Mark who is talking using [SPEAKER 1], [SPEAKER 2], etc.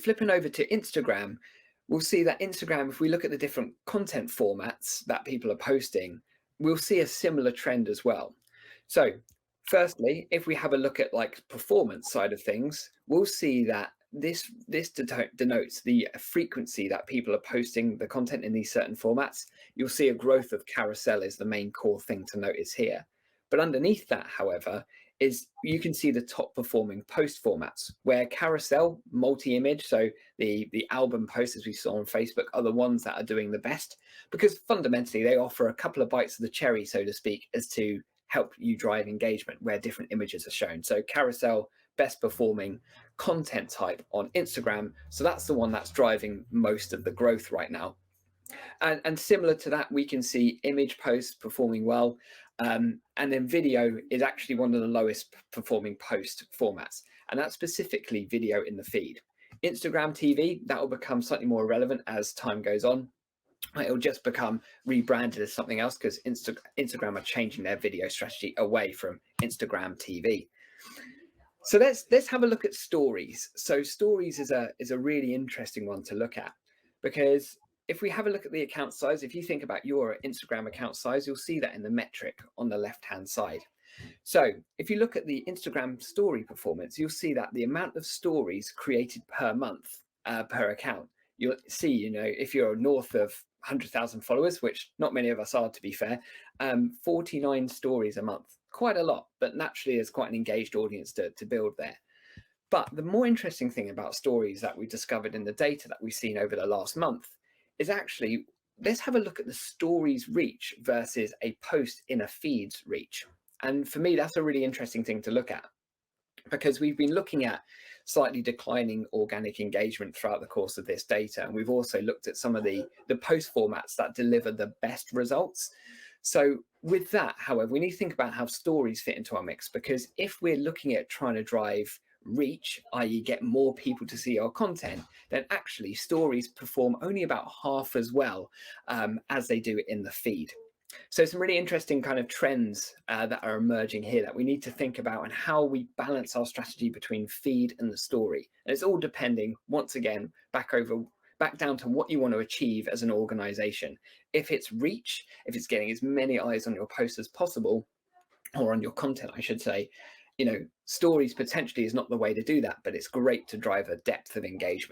[SPEAKER 1] Flipping over to Instagram, we'll see that Instagram, if we look at the different content formats that people are posting, we'll see a similar trend as well. So, firstly, if we have a look at like performance side of things, we'll see that denotes the frequency that people are posting the content in these certain formats. You'll see a growth of carousel is the main core thing to notice here. But underneath that, however, is you can see the top performing post formats where carousel, multi-image, so the album posts as we saw on Facebook are the ones that are doing the best because fundamentally they offer a couple of bites of the cherry, so to speak, as to help you drive engagement where different images are shown. So carousel, best performing content type on Instagram. So that's the one that's driving most of the growth right now. And similar to that, we can see image posts performing well. And then video is actually one of the lowest performing post formats. And that's specifically video in the feed. Instagram TV, that will become slightly more relevant as time goes on. It'll just become rebranded as something else because Instagram are changing their video strategy away from Instagram TV. So let's have a look at stories. So stories is a really interesting one to look at because if we have a look at the account size, if you think about your Instagram account size, you'll see that in the metric on the left-hand side. So if you look at the Instagram story performance, you'll see that the amount of stories created per month per account, you'll see, if you're north of 100,000 followers, which not many of us are, to be fair, 49 stories a month, quite a lot, but naturally there's quite an engaged audience to build there. But the more interesting thing about stories that we discovered in the data that we've seen over the last month is actually, let's have a look at the stories reach versus a post in a feed's reach. And for me, that's a really interesting thing to look at because we've been looking at slightly declining organic engagement throughout the course of this data. And we've also looked at some of the post formats that deliver the best results. So with that, however, we need to think about how stories fit into our mix, because if we're looking at trying to drive reach, i.e. get more people to see our content, then actually stories perform only about half as well as they do in the feed. So some really interesting kind of trends that are emerging here that we need to think about and how we balance our strategy between feed and the story. And it's all depending, once again, back down to what you want to achieve as an organization. If it's reach, if it's getting as many eyes on your post as possible, or on your content, I should say, stories potentially is not the way to do that, but it's great to drive a depth of engagement.